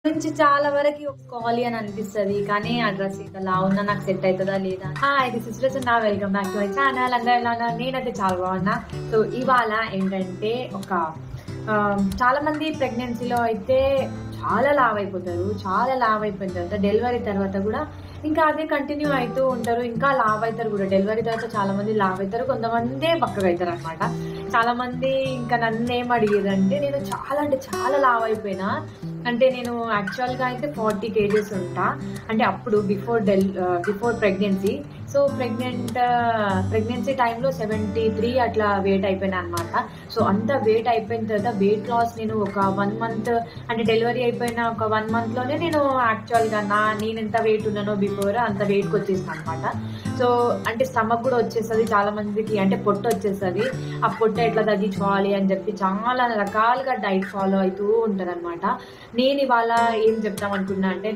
నుంచి చాలా వరకు ఒప్పుకోవాలి అని అనిపిస్తుంది, కానీ ఆ డ్రెస్ ఇలా ఉన్నా నాకు సెట్ అవుతుందా లేదా. Hi, this is Rachana, welcome back to my channel. అందరూ ఎలా ఉన్నారు? నేనైతే చాలా బాగున్నా. సో ఇవాళ ఏంటంటే చాలా మంది ప్రెగ్నెన్సీలో అయితే చాలా లావ్ అయిపోతారు. చాలా లావ్ అయిపోయిన తర్వాత డెలివరీ తర్వాత కూడా ఇంకా అదే కంటిన్యూ అవుతూ ఉంటారు, ఇంకా లావ్ అవుతారు కూడా. డెలివరీ తర్వాత చాలా మంది లావ్ అవుతారు, కొంతమంది బక్కగా అవుతారు అనమాట. చాలా మంది ఇంకా నన్ను ఏం అడిగేదంటే, నేను చాలా అంటే చాలా లావ్ అయిపోయినా. అంటే నేను యాక్చువల్గా అయితే 40 kgs ఉంటా, అంటే అప్పుడు బిఫోర్ ప్రెగ్నెన్సీ. సో ప్రెగ్నెన్సీ టైంలో 73 అట్లా వెయిట్ అయిపోయినా అనమాట. సో అంత వెయిట్ అయిపోయిన తర్వాత వెయిట్ లాస్ నేను ఒక 1 month, అంటే డెలివరీ అయిపోయిన ఒక 1 monthలోనే నేను యాక్చువల్గా నేను ఎంత వెయిట్ ఉన్నానో బిఫోర్ అంత వెయిట్కి వచ్చేసాను అనమాట. సో అంటే స్టమక్ కూడా వచ్చేస్తుంది చాలా మందికి, అంటే పొట్ట వచ్చేస్తుంది. ఆ పొట్ట ఎట్లా తగ్గించుకోవాలి అని చెప్పి చాలా రకాలుగా డైట్ ఫాలో అవుతూ ఉంటారు అనమాట. నేను ఇవాళ ఏం చెప్తాం అనుకున్నా అంటే,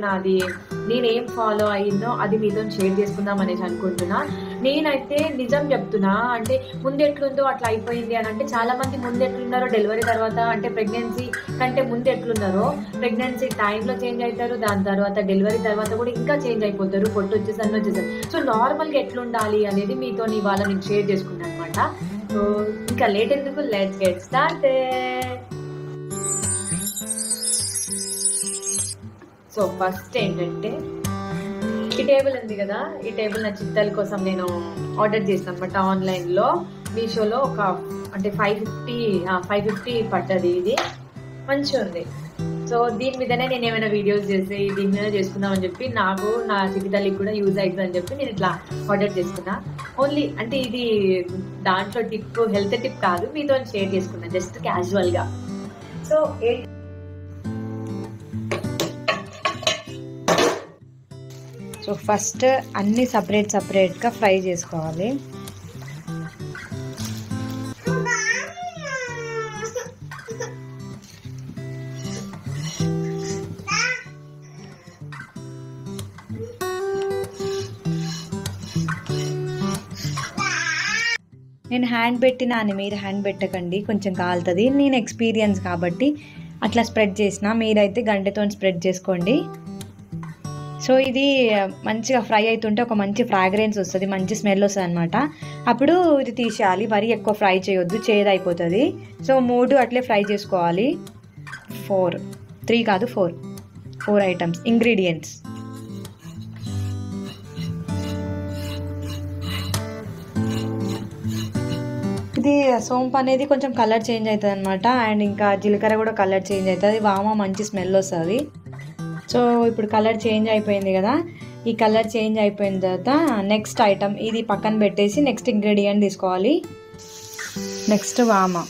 నేనేం ఫాలో అయ్యిందో అది మీతో షేర్ చేసుకుందాం అనేసి అనుకుంటున్నా. నేనైతే నిజం చెప్తున్నా, అంటే ముందు ఎట్లుందో అట్లా అయిపోయింది అని. అంటే చాలా మంది ముందు ఎట్లున్నారో డెలివరీ తర్వాత, అంటే ప్రెగ్నెన్సీ కంటే ముందు ఎట్లున్నారో ప్రెగ్నెన్సీ టైంలో చేంజ్ అవుతారు, దాని తర్వాత డెలివరీ తర్వాత కూడా ఇంకా చేంజ్ అయిపోతారు, పొట్టు వచ్చేసి అన్నీ వచ్చేసారు. సో నార్మల్గా ఎట్లుండాలి అనేది మీతో ఇవాళ నేను షేర్ చేసుకున్నాను అనమాట. సో ఇంకా లేట్ ఎందుకు, let's get started. So first ఏంటంటే, ఈ టేబుల్ ఉంది కదా, ఈ టేబుల్ నా చిట్టాల కోసం నేను ఆర్డర్ చేసాను అనమాట ఆన్లైన్లో. మీషోలో అంటే 550 పడ్డది. ఇది మంచిగా ఉంది. సో దీని మీదనే నేను ఏమైనా వీడియోస్ చేసి దీని మీద చేసుకుందామని చెప్పి, నాకు నా చిట్టితల్లికి కూడా యూజ్ అవుతుంది అని చెప్పి నేను ఇట్లా ఆర్డర్ చేసుకున్నా. ఓన్లీ అంటే ఇది దాంట్లో హెల్త్ టిప్ కాదు, మీతో షేర్ చేసుకున్నా జస్ట్ క్యాజువల్గా. సో ఫస్ట్ అన్ని సపరేట్గా ఫ్రై చేసుకోవాలి. నేను హ్యాండ్ పెట్టినా అని మీరు హ్యాండ్ పెట్టకండి, కొంచెం కాలుతుంది. నేను ఎక్స్పీరియన్స్ కాబట్టి అట్లా స్ప్రెడ్ చేసిన, మీరైతే గంటెతో స్ప్రెడ్ చేసుకోండి. సో ఇది మంచిగా ఫ్రై అవుతుంటే ఒక మంచి ఫ్రాగ్రెన్స్ వస్తుంది, మంచి స్మెల్ వస్తుంది అనమాట. అప్పుడు ఇది తీసేయాలి, మరీ ఎక్కువ ఫ్రై చేయొద్దు, చేదు అయిపోతుంది. సో 3 అట్లే ఫ్రై చేసుకోవాలి. 3 కాదు 4 ఐటమ్స్ ఇంగ్రీడియంట్స్. ఇది సోంపు అనేది కొంచెం కలర్ చేంజ్ అవుతుంది అనమాట, అండ్ ఇంకా జీలకర్ర కూడా కలర్ చేంజ్ అవుతుంది, వామ మంచి స్మెల్ వస్తుంది. సో ఇప్పుడు కలర్ చేంజ్ అయిపోయింది కదా, ఈ కలర్ చేంజ్ అయిపోయిన తర్వాత నెక్స్ట్ ఐటమ్ ఇది పక్కన పెట్టేసి నెక్స్ట్ ఇంగ్రీడియంట్ తీసుకోవాలి. నెక్స్ట్ వామ.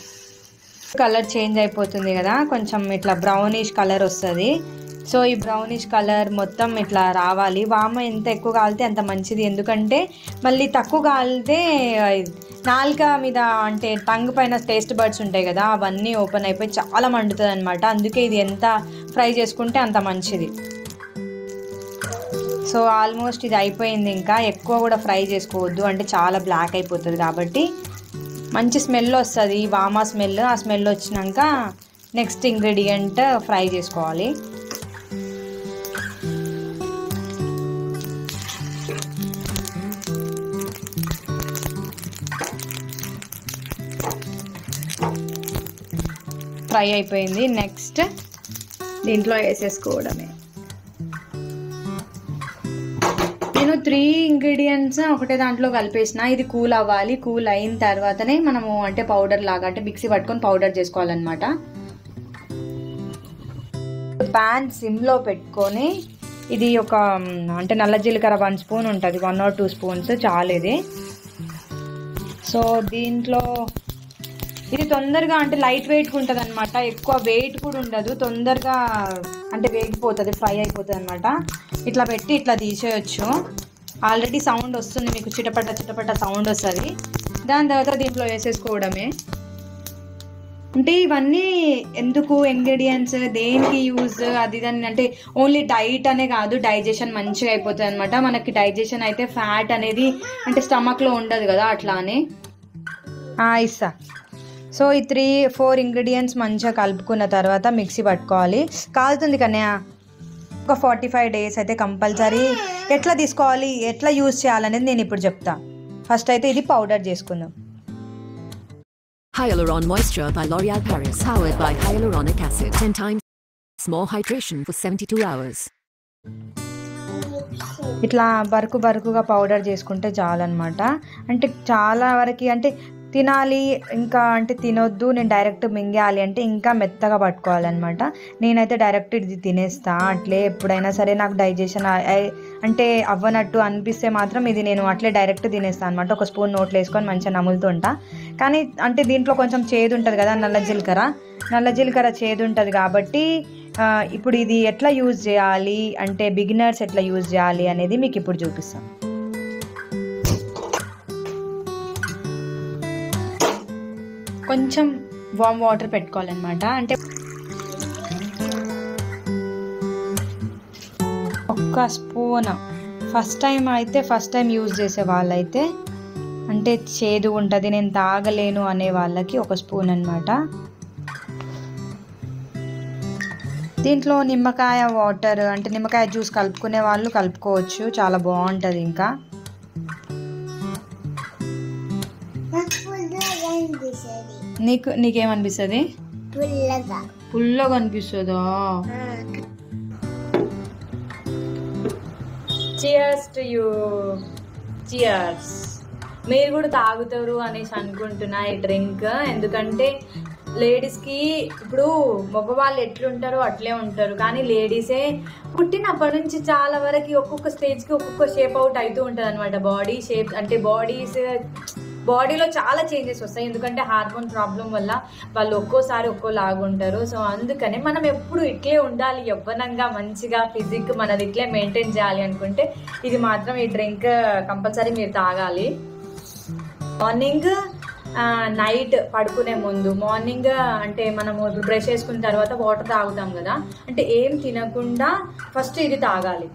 కలర్ చేంజ్ అయిపోతుంది కదా, కొంచెం ఇట్లా బ్రౌనిష్ కలర్ వస్తుంది. సో ఈ బ్రౌనిష్ కలర్ మొత్తం ఇట్లా రావాలి. వామ ఎంత ఎక్కువ కాలితే అంత మంచిది, ఎందుకంటే మళ్ళీ తక్కువ కాలితే నాలుక మీద, అంటే టంగ్ పైన టేస్ట్ బర్డ్స్ ఉంటాయి కదా, అవన్నీ ఓపెన్ అయిపోయి చాలా మండుతుంది అనమాట. అందుకే ఇది ఎంత ఫ్రై చేసుకుంటే అంత మంచిది. సో ఆల్మోస్ట్ ఇది అయిపోయింది, ఇంకా ఎక్కువ కూడా ఫ్రై చేసుకోవద్దు, అంటే చాలా బ్లాక్ అయిపోతుంది. కాబట్టి మంచి స్మెల్ వస్తుంది, వామా స్మెల్. ఆ స్మెల్ వచ్చినాక నెక్స్ట్ ఇంగ్రీడియంట్ ఫ్రై చేసుకోవాలి. ఫ్రై అయిపోయింది, నెక్స్ట్ దీంట్లో వేసేసుకోవడమే. నేను 3 ఇంగ్రీడియంట్స్ ఒకటే దాంట్లో కలిపేసిన. ఇది కూల్ అవ్వాలి, కూల్ అయిన తర్వాతనే మనము అంటే పౌడర్ లాగా, అంటే మిక్సీ పట్టుకొని పౌడర్ చేసుకోవాలన్నమాట. ప్యాన్ సిమ్లో పెట్టుకొని, ఇది అంటే నల్ల జీలకర్ర 1 స్పూన్ ఉంటుంది, 1 or 2 స్పూన్స్ చాలు ఇది. సో దీంట్లో ఇది తొందరగా, అంటే లైట్ వెయిట్గా ఉంటుంది అనమాట, ఎక్కువ వెయిట్ కూడా ఉండదు, తొందరగా అంటే వేగిపోతుంది, ఫ్రై అయిపోతుంది అనమాట. ఇట్లా పెట్టి ఇట్లా తీసేయచ్చు. ఆల్రెడీ సౌండ్ వస్తుంది మీకు, చిటపట సౌండ్ వస్తుంది. దాని తర్వాత దీంట్లో వేసేసుకోవడమే. అంటే ఇవన్నీ ఎందుకు ఇంగ్రీడియంట్స్, దేనికి యూజ్, అది దాన్ని, అంటే ఓన్లీ డైట్ అనే కాదు, డైజెషన్ మంచిగా అయిపోతుంది అనమాట. మనకి డైజెషన్ అయితే ఫ్యాట్ అనేది అంటే స్టమక్లో ఉండదు కదా, అట్లా అని ఇస్తా. సో ఈ 3-4 ఇంగ్రీడియంట్స్ మంచిగా కలుపుకున్న తర్వాత మిక్సీ పట్టుకోవాలి. కాలుతుంది కన్నయ్య. ఒక 45 days అయితే కంపల్సరీ ఎట్లా తీసుకోవాలి, ఎట్లా యూజ్ చేయాలనేది నేను ఇప్పుడు చెప్తా. ఫస్ట్ అయితే ఇది పౌడర్ చేసుకుందాం. Hyaluron Moisture by L'Oréal Paris, powered by hyaluronic acid. 10 times more hydration for 72 hours. ఇట్లా బరుకుగా పౌడర్ చేసుకుంటే చాలన్నమాట. అంటే చాలా వరకు అంటే తినాలి ఇంకా అంటే తినొద్దు, నేను డైరెక్ట్ మింగేయాలి అంటే ఇంకా మెత్తగా పట్టుకోవాలన్నమాట. నేనైతే డైరెక్ట్ ఇది తినేస్తా. అట్లే ఎప్పుడైనా సరే నాకు డైజెషన్ అంటే అవ్వనట్టు అనిపిస్తే మాత్రం ఇది నేను అట్లే డైరెక్ట్ తినేస్తాను అనమాట. ఒక స్పూన్ నోట్లో వేసుకొని మంచిగా నములుతుంటా. కానీ అంటే దీంట్లో కొంచెం చేదు ఉంటుంది కదా, నల్ల జీలకర్ర చేదు ఉంటుంది కాబట్టి ఇప్పుడు ఇది ఎట్లా యూజ్ చేయాలి అంటే బిగినర్స్ ఎట్లా యూజ్ చేయాలి అనేది మీకు ఇప్పుడు చూపిస్తాను. కొంచెం వామ్ వాటర్ పెట్టుకోవాలన్నమాట. అంటే ఒక్క స్పూన్ ఫస్ట్ టైం యూజ్ చేసే వాళ్ళైతే అంటే చేదు ఉంటుంది నేను తాగలేను అనే వాళ్ళకి ఒక స్పూన్ అన్నమాట. దీంట్లో నిమ్మకాయ వాటర్ అంటే నిమ్మకాయ జ్యూస్ కలుపుకునే వాళ్ళు కలుపుకోవచ్చు, చాలా బాగుంటుంది. ఇంకా నీకేమనిపిస్తుంది? పుల్లగా అనిపిస్తుందా? Cheers to you. చియర్స్. మీరు కూడా తాగుతారు అనేసి అనుకుంటున్నా ఈ డ్రింక్. ఎందుకంటే లేడీస్కి ఇప్పుడు మగవాళ్ళు ఎట్లుంటారో అట్లే ఉంటారు, కానీ లేడీసే పుట్టినప్పటి నుంచి చాలా వరకు ఒక్కొక్క స్టేజ్కి ఒక్కొక్క షేప్ అవుట్ అవుతూ ఉంటుంది అనమాట. బాడీ షేప్ అంటే బాడీలో చాలా చేంజెస్ వస్తాయి. ఎందుకంటే హార్మోన్ ప్రాబ్లం వల్ల వాళ్ళు ఒక్కోసారి ఒక్కోలాగా ఉంటారు. సో అందుకని మనం ఎప్పుడు ఇట్లే ఉండాలి, యవ్వనంగా మంచిగా ఫిజిక్ మనది ఇట్లే మెయింటైన్ చేయాలి అనుకుంటే ఇది మాత్రం ఈ డ్రింక్ కంపల్సరీ మీరు తాగాలి. మార్నింగ్ నైట్ పడుకునే ముందు, మార్నింగ్ అంటే మనము బ్రష్ చేసుకున్న తర్వాత వాటర్ తాగుతాం కదా, అంటే ఏం తినకుండా ఫస్ట్ ఇది తాగాలి.